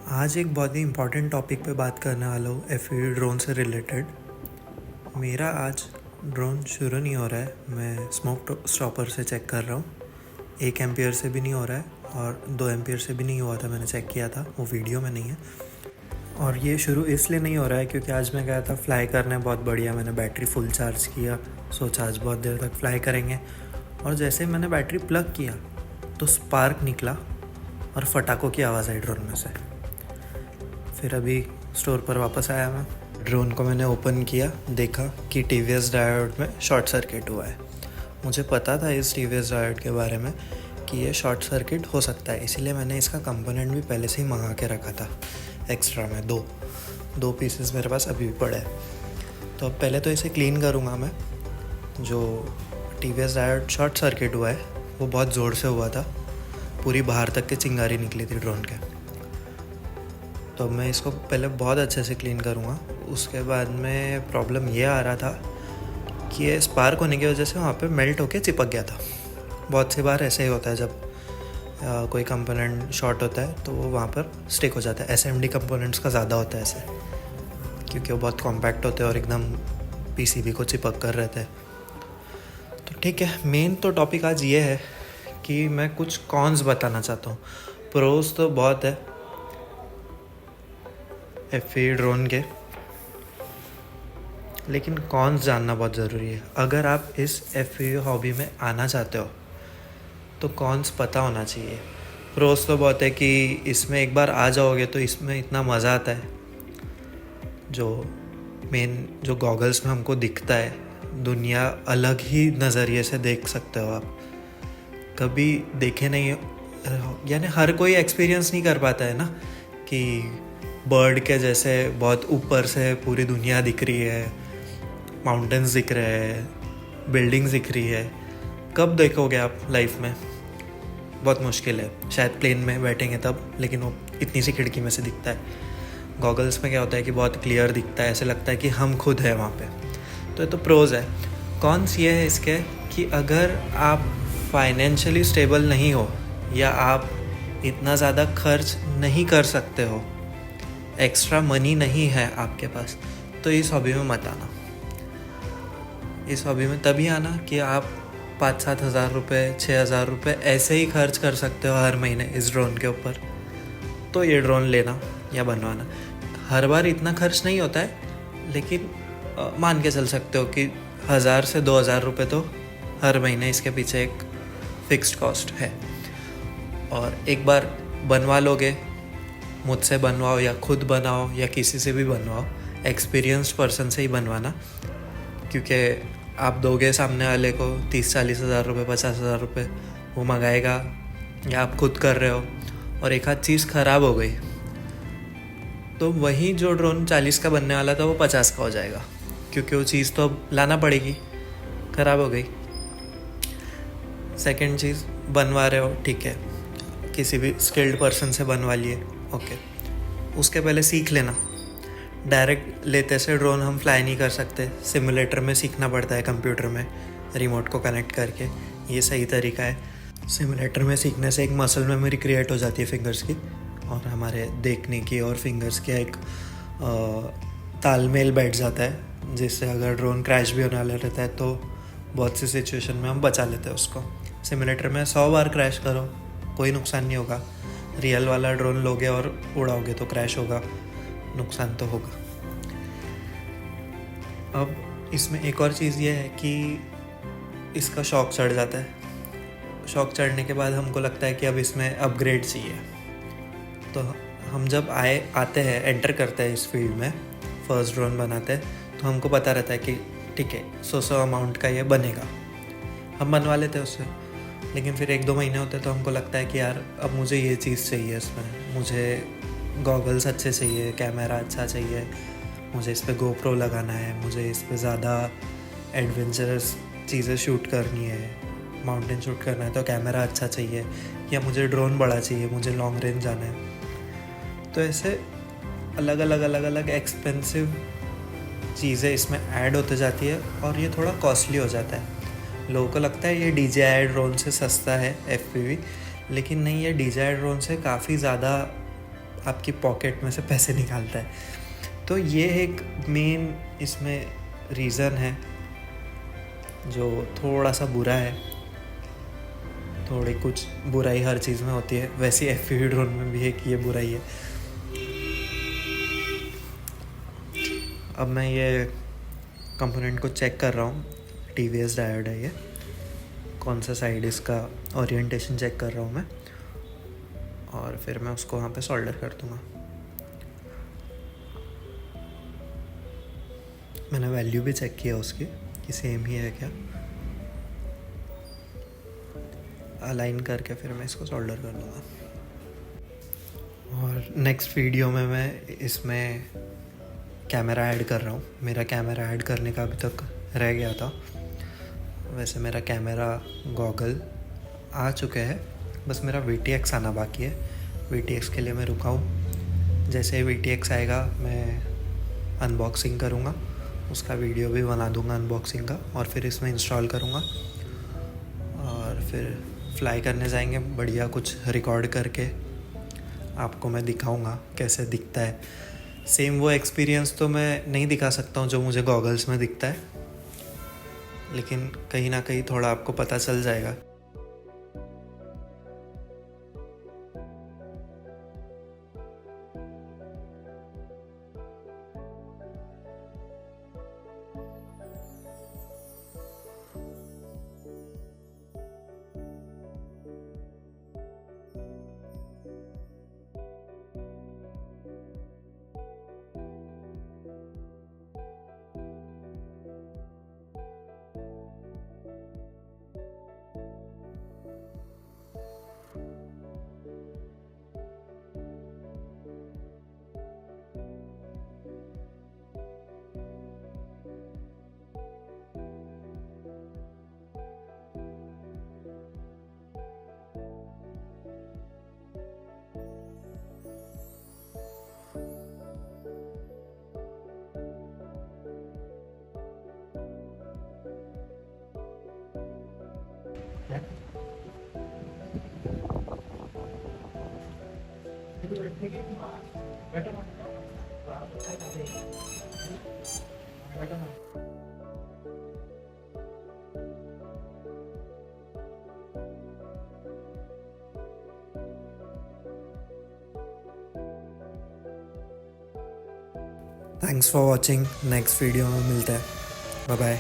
आज एक बहुत ही इम्पॉर्टेंट टॉपिक पे बात करने वाला हूँ एफपीवी ड्रोन से रिलेटेड। मेरा आज ड्रोन शुरू नहीं हो रहा है। मैं स्मोक स्टॉपर से चेक कर रहा हूँ। 1 एम्पियर से भी नहीं हो रहा है और 2 एम्पियर से भी नहीं हुआ था। मैंने चेक किया था, वो वीडियो में नहीं है। और ये शुरू इसलिए नहीं हो रहा है क्योंकि आज मैं गया था फ्लाई करने। बहुत बढ़िया, मैंने बैटरी फुल चार्ज किया, सोचा आज बहुत देर तक फ्लाई करेंगे। और जैसे मैंने बैटरी प्लग किया तो स्पार्क निकला और फटाकों की आवाज़ आई ड्रोन में से। फिर अभी स्टोर पर वापस आया मैं। ड्रोन को मैंने ओपन किया, देखा कि टीवीएस डायोड में शॉर्ट सर्किट हुआ है। मुझे पता था इस टीवीएस डायोड के बारे में कि ये शॉर्ट सर्किट हो सकता है, इसीलिए मैंने इसका कंपोनेंट भी पहले से ही मंगा के रखा था एक्स्ट्रा में। दो पीसेस मेरे पास अभी भी पड़े हैं। तो अब पहले तो इसे क्लीन करूँगा मैं। जो टीवीएस डायोड शॉर्ट सर्किट हुआ है वो बहुत ज़ोर से हुआ था, पूरी बाहर तक की चिंगारी निकली थी ड्रोन के। तो मैं इसको पहले बहुत अच्छे से क्लीन करूँगा। उसके बाद में प्रॉब्लम ये आ रहा था कि ये स्पार्क होने की वजह से वहाँ पे मेल्ट होके चिपक गया था। बहुत सी बार ऐसे ही होता है, जब कोई कंपोनेंट शॉर्ट होता है तो वो वहाँ पर स्टिक हो जाता है। एसएमडी कंपोनेंट्स का ज़्यादा होता है ऐसे, क्योंकि वो बहुत कॉम्पैक्ट होते हैं और एकदम पीसीबी को चिपक कर रहते हैं। तो ठीक है, मेन तो टॉपिक आज ये है कि मैं कुछ कॉन्स बताना चाहता हूँ। प्रोज तो बहुत है एफपीवी ड्रोन के, लेकिन कॉन्स जानना बहुत ज़रूरी है। अगर आप इस एफपीवी हॉबी में आना चाहते हो तो कॉन्स पता होना चाहिए। प्रोस तो बहुत है कि इसमें एक बार आ जाओगे तो इसमें इतना मज़ा आता है। जो गॉगल्स में हमको दिखता है, दुनिया अलग ही नज़रिए से देख सकते हो आप। कभी देखे नहीं हो, यानी हर कोई एक्सपीरियंस नहीं कर पाता है ना, कि बर्ड के जैसे बहुत ऊपर से पूरी दुनिया दिख रही है, माउंटेन्स दिख रहे हैं, बिल्डिंग्स दिख रही है। कब देखोगे आप लाइफ में? बहुत मुश्किल है। शायद प्लेन में बैठेंगे तब, लेकिन वो इतनी सी खिड़की में से दिखता है। गॉगल्स में क्या होता है कि बहुत क्लियर दिखता है, ऐसे लगता है कि हम खुद हैं वहाँ पे। तो ये तो प्रोज है। कॉन्स ये है इसके कि अगर आप फाइनेंशियली स्टेबल नहीं हो या आप इतना ज़्यादा खर्च नहीं कर सकते हो, एक्स्ट्रा मनी नहीं है आपके पास, तो इस हॉबी में मत आना। इस हॉबी में तभी आना कि आप 5-7 हज़ार रुपये, 6 हज़ार रुपये ऐसे ही खर्च कर सकते हो हर महीने इस ड्रोन के ऊपर। तो ये ड्रोन लेना या बनवाना। हर बार इतना खर्च नहीं होता है, लेकिन मान के चल सकते हो कि 1000 से 2000 रुपये तो हर महीने इसके पीछे एक फिक्स्ड कॉस्ट है। और एक बार बनवा लोगे, मुझसे बनवाओ या खुद बनाओ या किसी से भी बनवाओ, एक्सपीरियंस्ड पर्सन से ही बनवाना। क्योंकि आप दोगे सामने वाले को 30-40 हज़ार रुपये, 50 हज़ार रुपये, वो मंगाएगा, या आप खुद कर रहे हो और एक आध चीज़ ख़राब हो गई तो वही जो ड्रोन 40 का बनने वाला था वो 50 का हो जाएगा, क्योंकि वो चीज़ तो अब लाना पड़ेगी, ख़राब हो गई। सेकंड चीज़, बनवा रहे हो, ठीक है, किसी भी स्किल्ड पर्सन से बनवा लिए, ओके। उसके पहले सीख लेना। डायरेक्ट लेते से ड्रोन हम फ्लाई नहीं कर सकते, सिमुलेटर में सीखना पड़ता है, कंप्यूटर में रिमोट को कनेक्ट करके। ये सही तरीका है। सिमुलेटर में सीखने से एक मसल मेमोरी क्रिएट हो जाती है फिंगर्स की, और हमारे देखने की और फिंगर्स की एक तालमेल बैठ जाता है, जिससे अगर ड्रोन क्रैश भी होने वाला रहता है तो बहुत सी सिचुएशन में हम बचा लेते हैं उसको। सिमुलेटर में 100 बार क्रैश करो, कोई नुकसान नहीं होगा। रियल वाला ड्रोन लोगे और उड़ाओगे तो क्रैश होगा, नुकसान तो होगा। अब इसमें एक और चीज़ ये है कि इसका शौक चढ़ जाता है। शौक चढ़ने के बाद हमको लगता है कि अब इसमें अपग्रेड चाहिए। तो हम जब आते हैं, एंटर करते हैं इस फील्ड में, फर्स्ट ड्रोन बनाते हैं, तो हमको पता रहता है कि ठीक है, सो अमाउंट का ये बनेगा, हम बनवा लेते हैं उससे। लेकिन फिर 1-2 महीने होते तो हमको लगता है कि यार अब मुझे ये चीज़ चाहिए, इसमें मुझे गॉगल्स अच्छे चाहिए, कैमरा अच्छा चाहिए, मुझे इस पर गोप्रो लगाना है, मुझे इस पर ज़्यादा एडवेंचरस चीज़ें शूट करनी है, माउंटेन शूट करना है तो कैमरा अच्छा चाहिए, या मुझे ड्रोन बड़ा चाहिए, मुझे लॉन्ग रेंज जाना है। तो ऐसे अलग अलग एक्सपेंसिव चीज़ें इसमें ऐड होते जाती है और ये थोड़ा कॉस्टली हो जाता है। लोगों को लगता है ये DJI ड्रोन से सस्ता है FPV, लेकिन नहीं, ये DJI ड्रोन से काफ़ी ज़्यादा आपकी पॉकेट में से पैसे निकालता है। तो ये एक मेन इसमें रीज़न है जो थोड़ा सा बुरा है। थोड़ी कुछ बुराई हर चीज़ में होती है, वैसे एफपीवी ड्रोन में भी एक ये बुराई है। अब मैं ये कंपोनेंट को चेक कर रहा हूँ। TVS डायोड है ये, कौन सा साइड इसका ओरिएंटेशन चेक कर रहा हूँ मैं, और फिर मैं उसको वहाँ पे सोल्डर कर दूँगा। मैंने वैल्यू भी चेक किया उसकी कि सेम ही है क्या, अलाइन करके फिर मैं इसको सोल्डर कर दूँगा। और नेक्स्ट वीडियो में मैं इसमें कैमरा ऐड कर रहा हूँ। मेरा कैमरा ऐड करने का अभी तक रह गया था। वैसे मेरा कैमरा गॉगल आ चुके हैं, बस मेरा VTX आना बाकी है। VTX के लिए मैं रुका हूँ। जैसे ही VTX आएगा मैं अनबॉक्सिंग करूँगा, उसका वीडियो भी बना दूँगा अनबॉक्सिंग का, और फिर इसमें इंस्टॉल करूँगा और फिर फ्लाई करने जाएंगे। बढ़िया कुछ रिकॉर्ड करके आपको मैं दिखाऊँगा कैसे दिखता है। सेम वो एक्सपीरियंस तो मैं नहीं दिखा सकता हूँ जो मुझे गॉगल्स में दिखता है, लेकिन कहीं ना कहीं थोड़ा आपको पता चल जाएगा। Thanks for watching. Next video में मिलते हैं। Bye bye.